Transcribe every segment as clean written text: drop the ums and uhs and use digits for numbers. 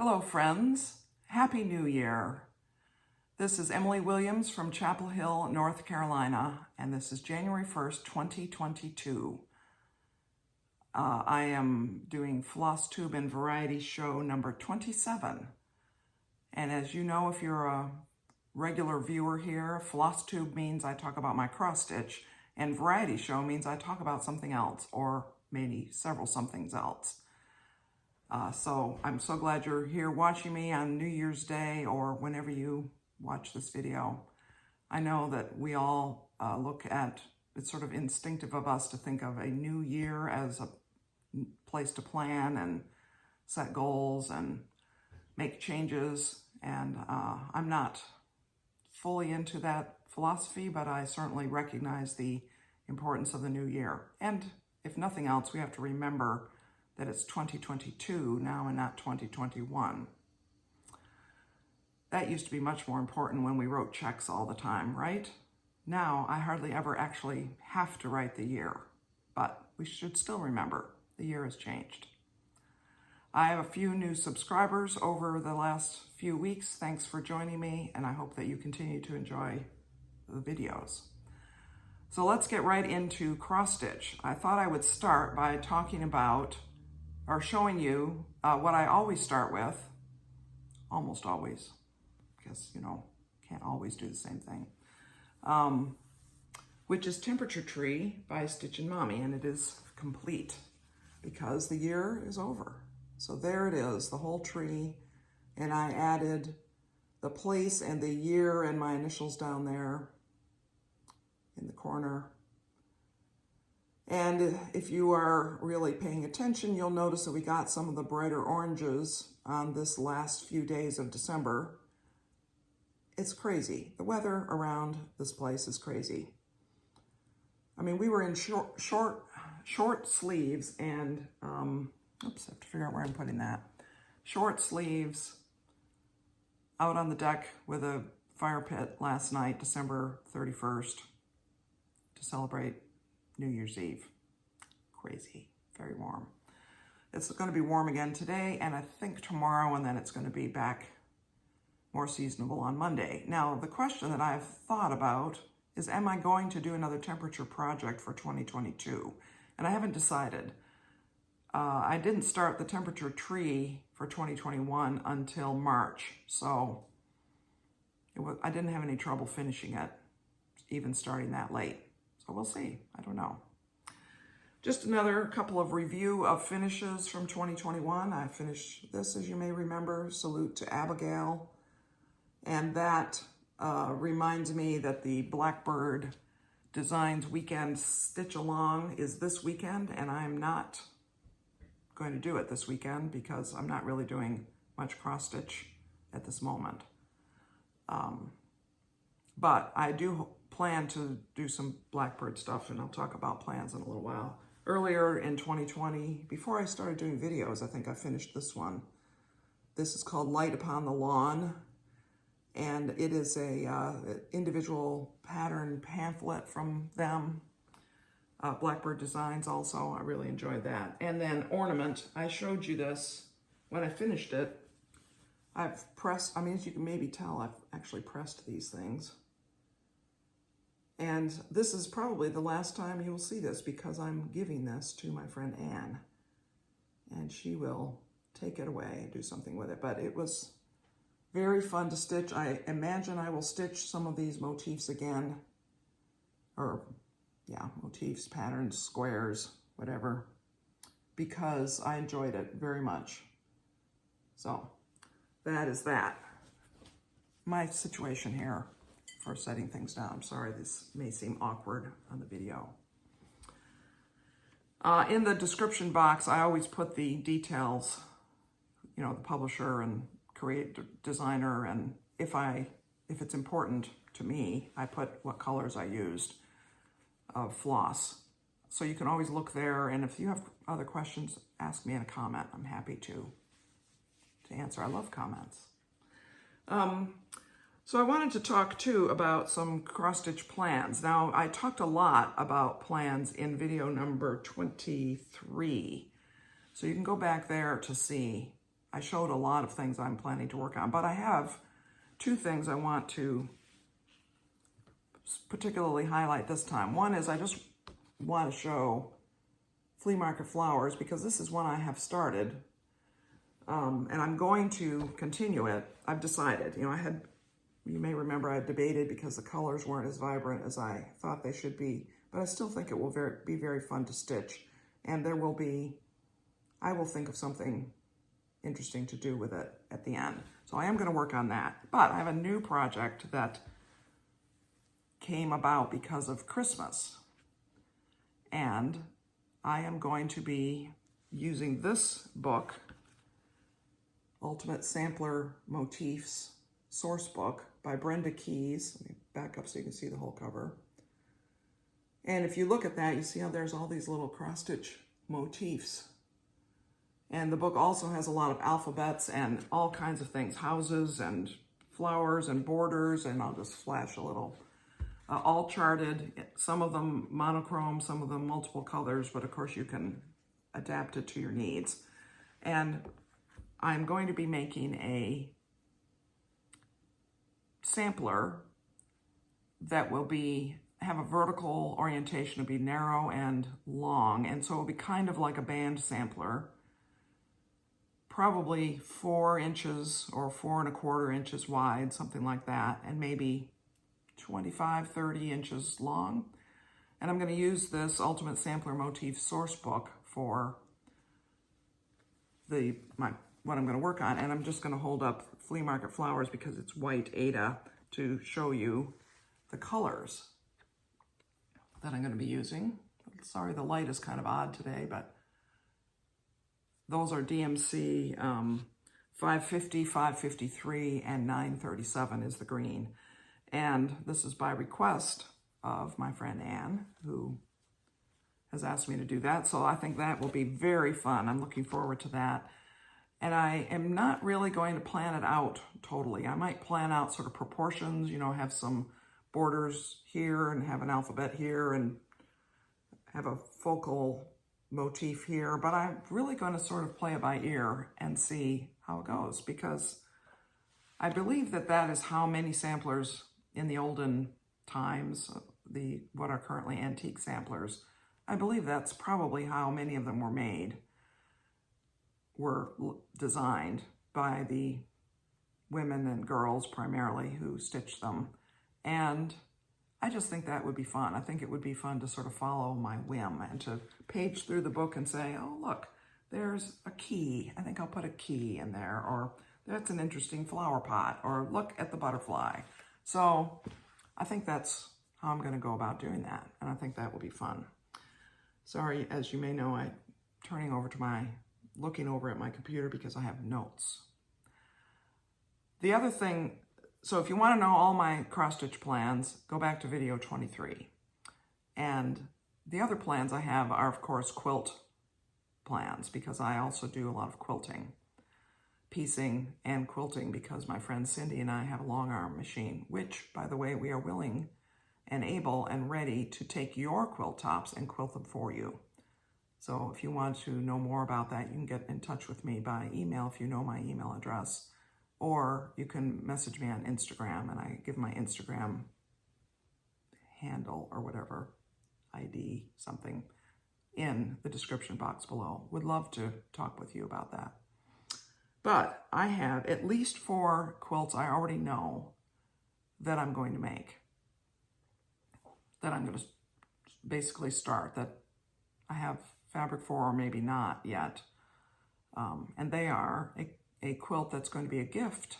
Hello friends, Happy New Year. This is Emily Williams from Chapel Hill, North Carolina, and this is January 1st, 2022. I am doing Flosstube and Variety Show number 27. And as you know, if you're a regular viewer here, Flosstube means I talk about my cross stitch, and Variety Show means I talk about something else, or maybe several somethings else. So I'm so glad you're here watching me on New Year's Day or whenever you watch this video. I know that we all look at, it's sort of instinctive of us to think of a new year as a place to plan and set goals and make changes. And I'm not fully into that philosophy, but I certainly recognize the importance of the new year. And if nothing else, we have to remember that it's 2022 now and not 2021. That used to be much more important when we wrote checks all the time, right? Now I hardly ever actually have to write the year, but we should still remember the year has changed. I have a few new subscribers over the last few weeks. Thanks for joining me, and I hope that you continue to enjoy the videos. So let's get right into cross stitch. I thought I would start by talking about or showing you what I always start with, almost always, because, you know, can't always do the same thing, which is Temperature Tree by StitchinMommy, and it is complete because the year is over. So there it is, the whole tree, and I added the place and the year and my initials down there in the corner. And if you are really paying attention, you'll notice that we got some of the brighter oranges on this last few days of December. It's crazy. The weather around this place is crazy. I mean, we were in short sleeves and, oops, I have to figure out where I'm putting that. Short sleeves out on the deck with a fire pit last night, December 31st, to celebrate New Year's Eve. Crazy, very warm. It's going to be warm again today, and I think tomorrow, and then it's going to be back more seasonable on Monday. Now, the question that I've thought about is, am I going to do another temperature project for 2022? And I haven't decided. I didn't start the temperature tree for 2021 until March, so I didn't have any trouble finishing it, even starting that late. So we'll see, I don't know. Just another couple of review of finishes from 2021. I finished this, as you may remember, Salute to Abigail. And that reminds me that the Blackbird Designs Weekend Stitch Along is this weekend, and I'm not going to do it this weekend because I'm not really doing much cross stitch at this moment. But I do plan to do some Blackbird stuff, and I'll talk about plans in a little while. Earlier in 2020, before I started doing videos, I think I finished this one. This is called Light Upon the Lawn, and it is a individual pattern pamphlet from them. Blackbird Designs also, I really enjoyed that. And then Ornament, I showed you this when I finished it. I've pressed, I mean, as you can maybe tell, I've actually pressed these things. And this is probably the last time you will see this because I'm giving this to my friend Anne. And she will take it away and do something with it. But it was very fun to stitch. I imagine I will stitch some of these motifs again. Or, yeah, motifs, patterns, squares, whatever. Because I enjoyed it very much. So, that is that. My situation here for setting things down. I'm sorry, this may seem awkward on the video. In the description box, I always put the details, you know, the publisher and creative designer, and if it's important to me, I put what colors I used of floss. So you can always look there, and if you have other questions, ask me in a comment. I'm happy to answer. I love comments. So I wanted to talk too about some cross-stitch plans. Now, I talked a lot about plans in video number 23. So you can go back there to see I showed a lot of things I'm planning to work on, but I have two things I want to particularly highlight this time. One is I just want to show Flea Market Flowers because this is one I have started, and I'm going to continue it. I've decided, you know, you may remember I debated because the colors weren't as vibrant as I thought they should be, but I still think it will be very fun to stitch, and I will think of something interesting to do with it at the end. So I am going to work on that, but I have a new project that came about because of Christmas, and I am going to be using this book, Ultimate Sampler Motifs Source Book by Brenda Keys. Let me back up so you can see the whole cover. And if you look at that, you see how there's all these little cross-stitch motifs. And the book also has a lot of alphabets and all kinds of things, houses and flowers and borders, and I'll just flash a little. All charted, some of them monochrome, some of them multiple colors, but of course you can adapt it to your needs. And I'm going to be making a sampler that will have a vertical orientation, it'll be narrow and long, and so it'll be kind of like a band sampler, probably 4 inches or 4¼ inches wide, something like that, and maybe 25, 30 inches long. And I'm going to use this Ultimate Sampler Motif Source Book for what I'm going to work on. And I'm just going to hold up Flea Market Flowers because it's white Aida to show you the colors that I'm going to be using. Sorry, the light is kind of odd today, but those are DMC 550, 553, and 937 is the green. And this is by request of my friend Anne, who has asked me to do that. So I think that will be very fun. I'm looking forward to that. And I am not really going to plan it out totally. I might plan out sort of proportions, you know, have some borders here and have an alphabet here and have a focal motif here. But I'm really going to sort of play it by ear and see how it goes, because I believe that that is how many samplers in the olden times, what are currently antique samplers, I believe that's probably how many of them were designed by the women and girls primarily who stitched them. And I just think that would be fun. I think it would be fun to sort of follow my whim and to page through the book and say, oh, look, there's a key. I think I'll put a key in there, or that's an interesting flower pot, or look at the butterfly. So I think that's how I'm going to go about doing that, and I think that will be fun. Sorry, as you may know, I'm looking over at my computer because I have notes. The other thing, so if you want to know all my cross-stitch plans, go back to video 23. And the other plans I have are, of course, quilt plans, because I also do a lot of quilting, piecing and quilting, because my friend Cindy and I have a long arm machine, which, by the way, we are willing and able and ready to take your quilt tops and quilt them for you. So if you want to know more about that, you can get in touch with me by email if you know my email address, or you can message me on Instagram, and I give my Instagram handle or whatever, ID something, in the description box below. Would love to talk with you about that. But I have at least 4 quilts I already know that I'm going to make, that I'm going to basically start, that I have fabric for, or maybe not yet. And they are a quilt that's going to be a gift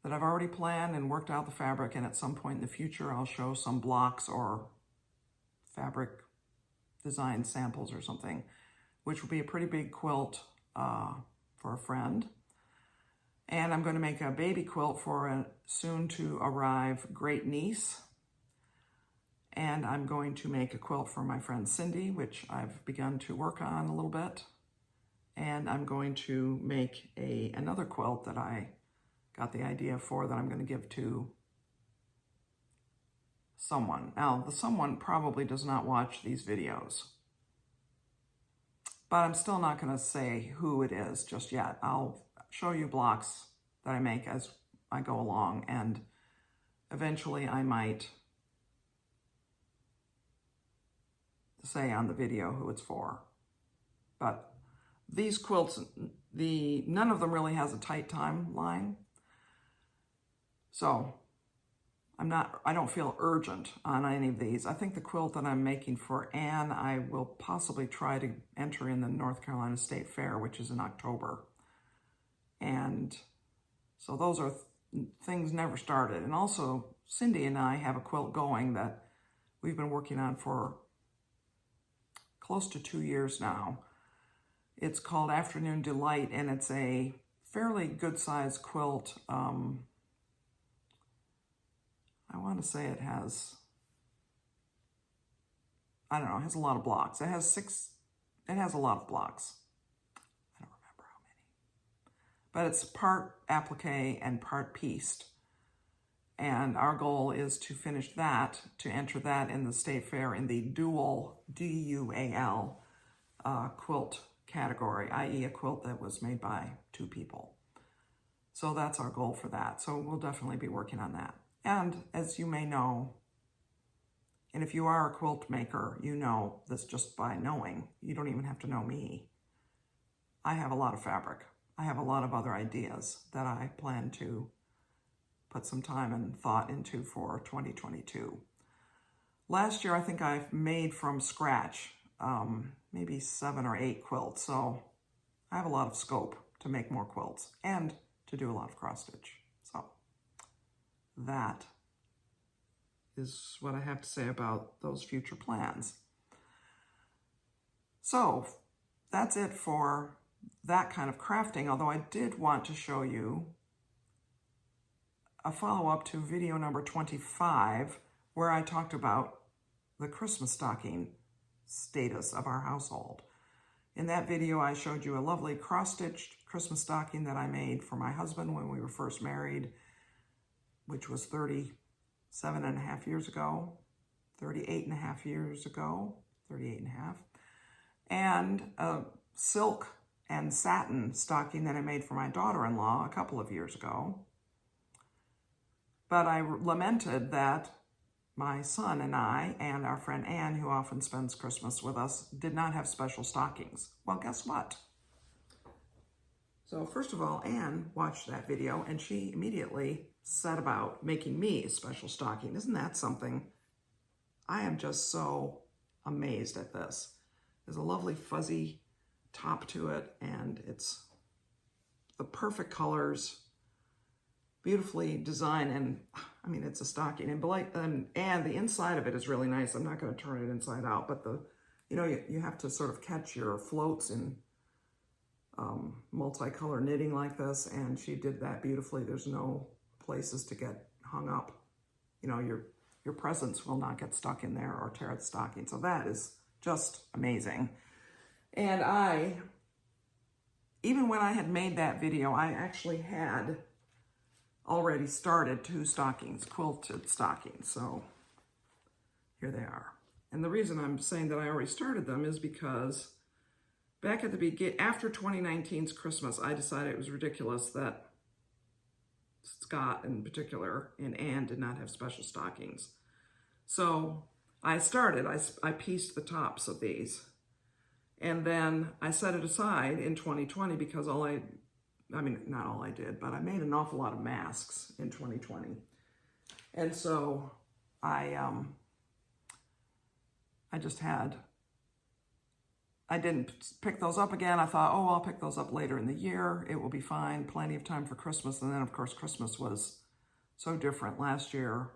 that I've already planned and worked out the fabric, and at some point in the future I'll show some blocks or fabric design samples or something, which will be a pretty big quilt for a friend. And I'm going to make a baby quilt for a soon-to-arrive great niece. And I'm going to make a quilt for my friend Cindy, which I've begun to work on a little bit. And I'm going to make another quilt that I got the idea for, that I'm going to give to someone. Now, the someone probably does not watch these videos, but I'm still not going to say who it is just yet. I'll show you blocks that I make as I go along, and eventually I might say on the video who it's for. But these quilts, none of them really has a tight timeline. So I don't feel urgent on any of these. I think the quilt that I'm making for Anne, I will possibly try to enter in the North Carolina State Fair, which is in October. And so those are things never started. And also, Cindy and I have a quilt going that we've been working on for close to 2 years now. It's called Afternoon Delight, and it's a fairly good-sized quilt. I want to say it has, I don't know, it has a lot of blocks. It has a lot of blocks. I don't remember how many. But it's part applique and part pieced. And our goal is to finish that, to enter that in the State Fair in the dual, D-U-A-L, quilt category, i.e. a quilt that was made by 2 people. So that's our goal for that. So we'll definitely be working on that. And as you may know, and if you are a quilt maker, you know this just by knowing. You don't even have to know me. I have a lot of fabric. I have a lot of other ideas that I plan to put some time and thought into for 2022. Last year, I think I've made from scratch maybe 7 or 8 quilts. So I have a lot of scope to make more quilts and to do a lot of cross stitch. So that is what I have to say about those future plans. So that's it for that kind of crafting, although I did want to show you a follow-up to video number 25, where I talked about the Christmas stocking status of our household. In that video, I showed you a lovely cross-stitched Christmas stocking that I made for my husband when we were first married, which was 38 and a half years ago, 38 and a half, and a silk and satin stocking that I made for my daughter-in-law a couple of years ago. But I lamented that my son and I and our friend Anne, who often spends Christmas with us, did not have special stockings. Well, guess what? So first of all, Anne watched that video and she immediately set about making me a special stocking. Isn't that something? I am just so amazed at this. There's a lovely fuzzy top to it, and it's the perfect colors, beautifully designed, and I mean, it's a stocking. And the inside of it is really nice. I'm not going to turn it inside out, but you have to sort of catch your floats in multicolor knitting like this, and she did that beautifully. There's no places to get hung up. Your presents will not get stuck in there or tear the stocking. So that is just amazing. And even when I had made that video, I actually had already started 2 stockings, quilted stockings. So here they are. And the reason I'm saying that I already started them is because back at the beginning, after 2019's Christmas, I decided it was ridiculous that Scott in particular and Anne did not have special stockings. So I pieced the tops of these. And then I set it aside in 2020 because not all I did, but I made an awful lot of masks in 2020. And so I didn't pick those up again. I thought, I'll pick those up later in the year. It will be fine, plenty of time for Christmas. And then of course, Christmas was so different last year.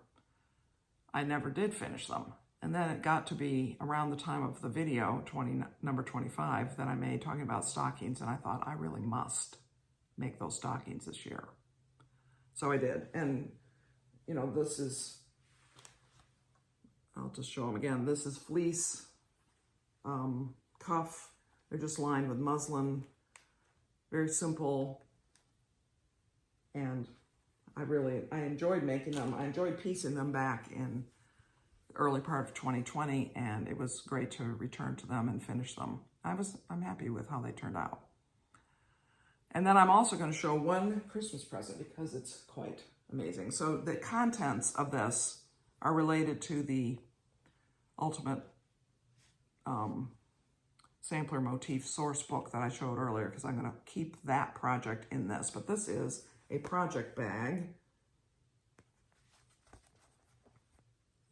I never did finish them. And then it got to be around the time of the video, number 25, that I made talking about stockings. And I thought, I really must make those stockings this year. So I did. And, this is, I'll just show them again. This is fleece cuff. They're just lined with muslin. Very simple. And I enjoyed making them. I enjoyed piecing them back in the early part of 2020, and it was great to return to them and finish them. I'm happy with how they turned out. And then I'm also going to show one Christmas present because it's quite amazing. So the contents of this are related to the Ultimate Sampler Motif source book that I showed earlier, because I'm going to keep that project in this. But this is a project bag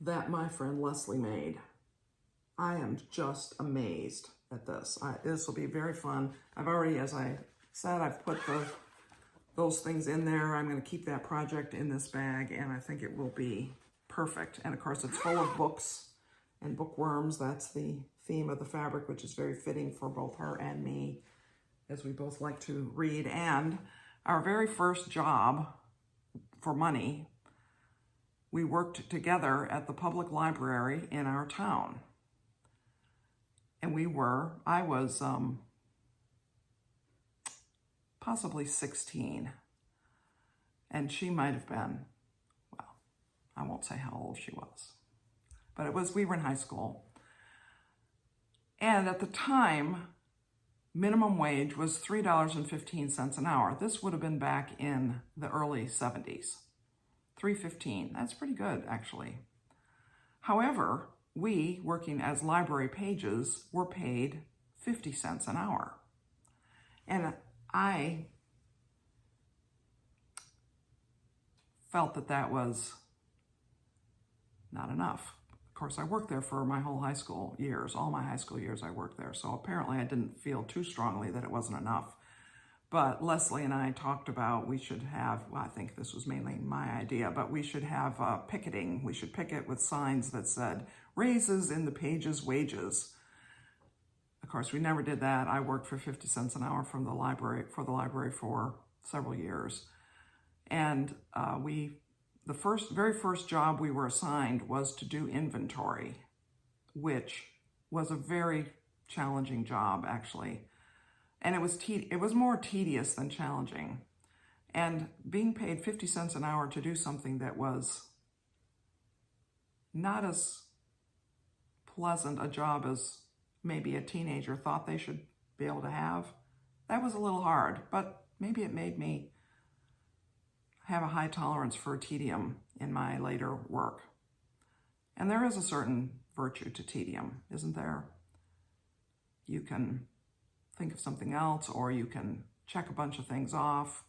that my friend Leslie made. I am just amazed at this. This will be very fun. I've already, as I said, I've put those things in there. I'm going to keep that project in this bag, and I think it will be perfect. And of course, it's full of books and bookworms. That's the theme of the fabric, which is very fitting for both her and me, as we both like to read. And our very first job for money, we worked together at the public library in our town. And I was possibly 16. And she might have been, well, I won't say how old she was. But we were in high school. And at the time, minimum wage was $3.15 an hour. This would have been back in the early 70s. $3.15, that's pretty good, actually. However, we, working as library pages, were paid 50 cents an hour. And I felt that was not enough. Of course, I worked there for my whole high school years. All my high school years I worked there. So apparently I didn't feel too strongly that it wasn't enough. But Leslie and I talked about we should have, well, I think this was mainly my idea, but we should have picketing. We should picket with signs that said, raises in the pages wages. Of course, we never did that. I worked for 50 cents an hour for the library for several years. And the very first job we were assigned was to do inventory, which was a very challenging job, actually. And it was more tedious than challenging. And being paid 50 cents an hour to do something that was not as pleasant a job as maybe a teenager thought they should be able to have, that was a little hard, but maybe it made me have a high tolerance for tedium in my later work. And there is a certain virtue to tedium, isn't there? You can think of something else, or you can check a bunch of things off.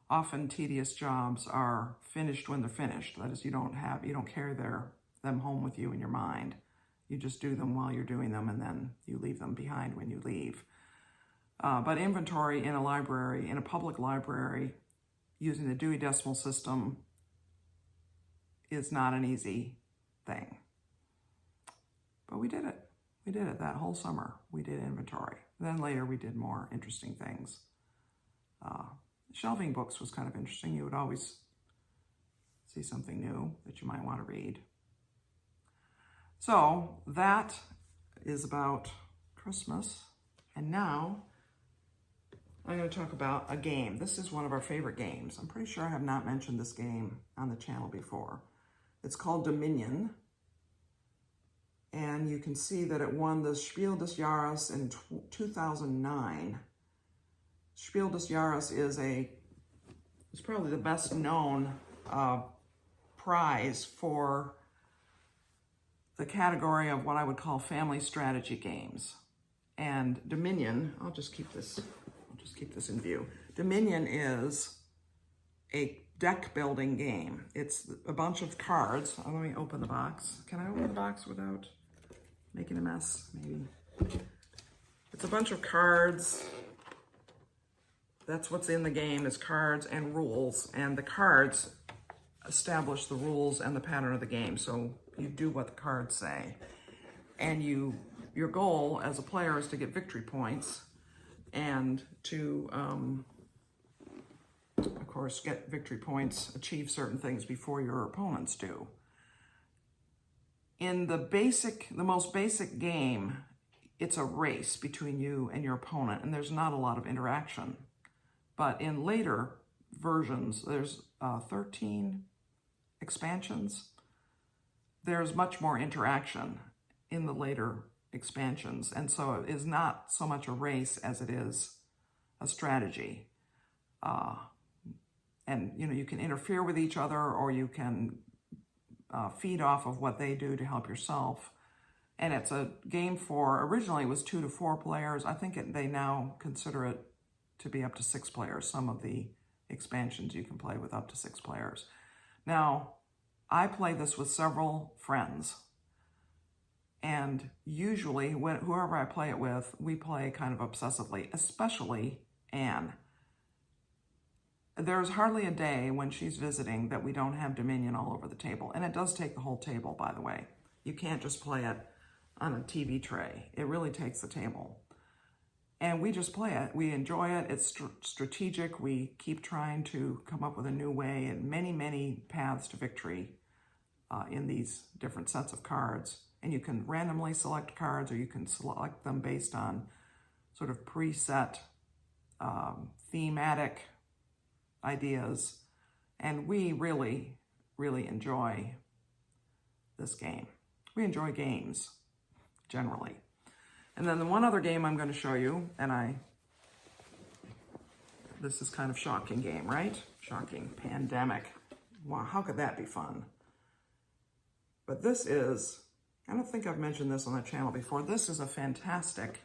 Often tedious jobs are finished when they're finished. That is, you don't carry them home with you in your mind. You just do them while you're doing them, and then you leave them behind when you leave. But inventory in a library, in a public library, using the Dewey Decimal System is not an easy thing. But we did it. We did it that whole summer. We did inventory. Then later we did more interesting things. Shelving books was kind of interesting. You would always see something new that you might want to read. So that is about Christmas. And now I'm going to talk about a game. This is one of our favorite games. I'm pretty sure I have not mentioned this game on the channel before. It's called Dominion. And you can see that it won the Spiel des Jahres in 2009. Spiel des Jahres is probably the best known prize for the category of what I would call family strategy games. And Dominion, I'll just keep this in view. Dominion is a deck building game. It's a bunch of cards. Let me open the box. Can I open the box without making a mess? Maybe. It's a bunch of cards. That's what's in the game, is cards and rules. And the cards establish the rules and the pattern of the game. So you do what the cards say. And your goal as a player is to get victory points and to, of course, get victory points, achieve certain things before your opponents do. In the most basic game, it's a race between you and your opponent, and there's not a lot of interaction. But in later versions, there's 13 expansions. There's much more interaction in the later expansions, and so it is not so much a race as it is a strategy. And, you know, you can interfere with each other, or you can feed off of what they do to help yourself. And it's a game for, originally it was 2 to 4 players. I think they now consider it to be up to 6 players. Some of the expansions you can play with up to 6 players. Now, I play this with several friends. And usually, whoever I play it with, we play kind of obsessively, especially Anne. There's hardly a day when she's visiting that we don't have Dominion all over the table. And it does take the whole table, by the way. You can't just play it on a TV tray. It really takes the table. And we just play it. We enjoy it. It's strategic. We keep trying to come up with a new way and many, many paths to victory in these different sets of cards. And you can randomly select cards, or you can select them based on sort of preset thematic ideas. And we really, really enjoy this game. We enjoy games, generally. And then the one other game I'm going to show you, and this is kind of shocking game, right? Shocking. Pandemic. Wow, how could that be fun? But this is, I don't think I've mentioned this on the channel before, this is a fantastic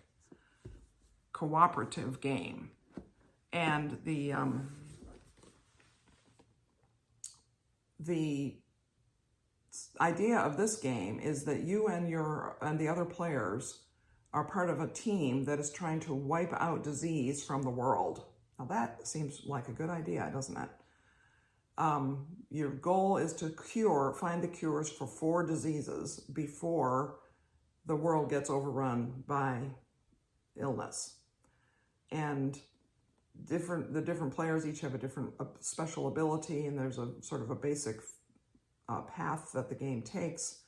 cooperative game. And the idea of this game is that you and the other players are part of a team that is trying to wipe out disease from the world. Now that seems like a good idea, doesn't it? Your goal is to find the cures for 4 diseases before the world gets overrun by illness. And the different players each have a different special ability, and there's a sort of a basic path that the game takes.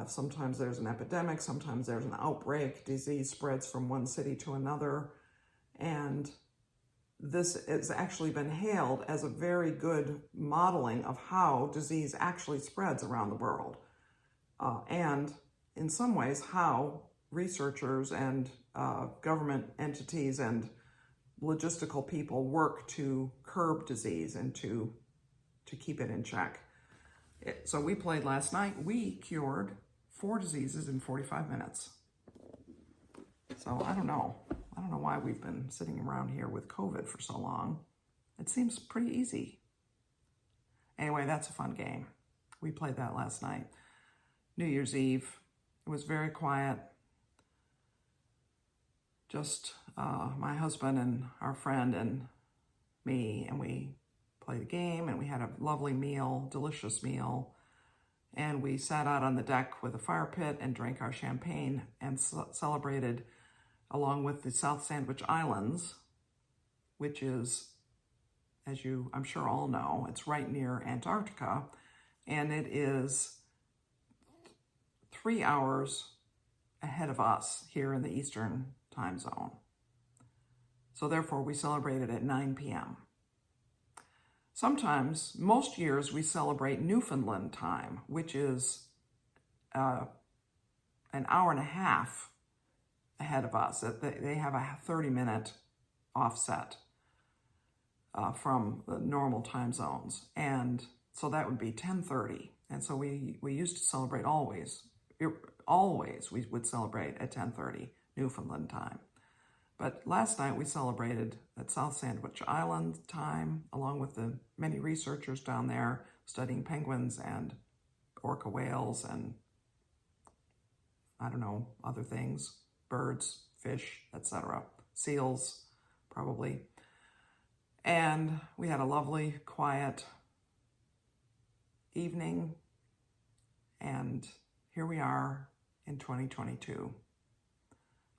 Sometimes there's an epidemic, sometimes there's an outbreak, disease spreads from one city to another, and this has actually been hailed as a very good modeling of how disease actually spreads around the world. And in some ways, how researchers and government entities and logistical people work to curb disease and to keep it in check. So we played last night. We cured 4 diseases in 45 minutes. So I don't know why we've been sitting around here with COVID for so long. It seems pretty easy. Anyway, that's a fun game. We played that last night. New Year's Eve. It was very quiet. Just my husband and our friend and me, and we played a game, and we had a lovely meal, delicious meal. And we sat out on the deck with a fire pit and drank our champagne and celebrated along with the South Sandwich Islands, which is, as you I'm sure all know, it's right near Antarctica, and it is 3 hours ahead of us here in the Eastern time zone. So therefore, we celebrated at 9 p.m. Sometimes, most years, we celebrate Newfoundland time, which is an hour and a half ahead of us. They have a 30-minute offset from the normal time zones. And so that would be 10:30. And so we used to celebrate always we would celebrate at 10:30 Newfoundland time. But last night we celebrated at South Sandwich Island time, along with the many researchers down there studying penguins and orca whales and, I don't know, other things, birds, fish, etc., seals, probably. And we had a lovely, quiet evening, and here we are in 2022.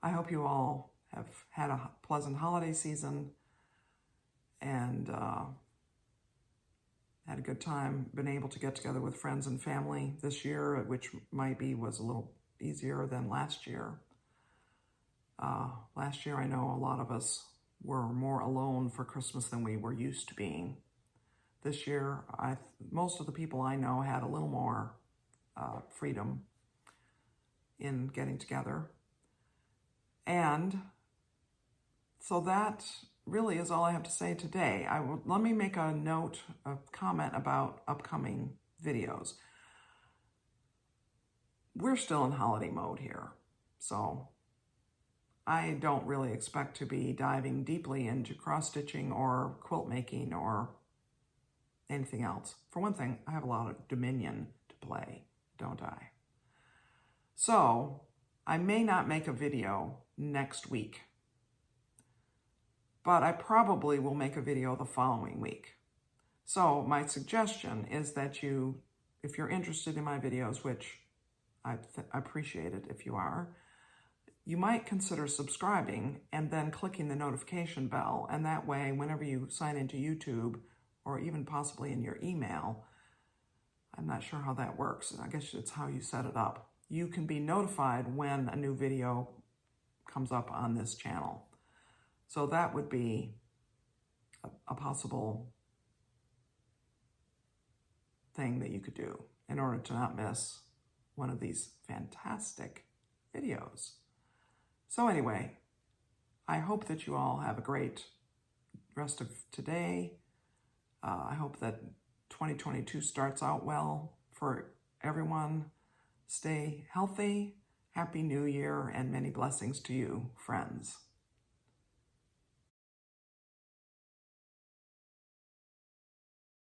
I hope you all have had a pleasant holiday season and had a good time, been able to get together with friends and family this year, which was a little easier than last year. Last year, I know a lot of us were more alone for Christmas than we were used to being. This year, most of the people I know had a little more freedom in getting together. And so that really is all I have to say today. Let me make a comment about upcoming videos. We're still in holiday mode here, so I don't really expect to be diving deeply into cross-stitching or quilt making or anything else. For one thing, I have a lot of dominion to play, don't I? So I may not make a video next week, but I probably will make a video the following week. So my suggestion is that if you're interested in my videos, which I appreciate it if you are, you might consider subscribing and then clicking the notification bell. And that way, whenever you sign into YouTube, or even possibly in your email, I'm not sure how that works. I guess it's how you set it up. You can be notified when a new video comes up on this channel. So that would be a possible thing that you could do in order to not miss one of these fantastic videos. So anyway, I hope that you all have a great rest of today. I hope that 2022 starts out well for everyone. Stay healthy. Happy New Year and many blessings to you, friends.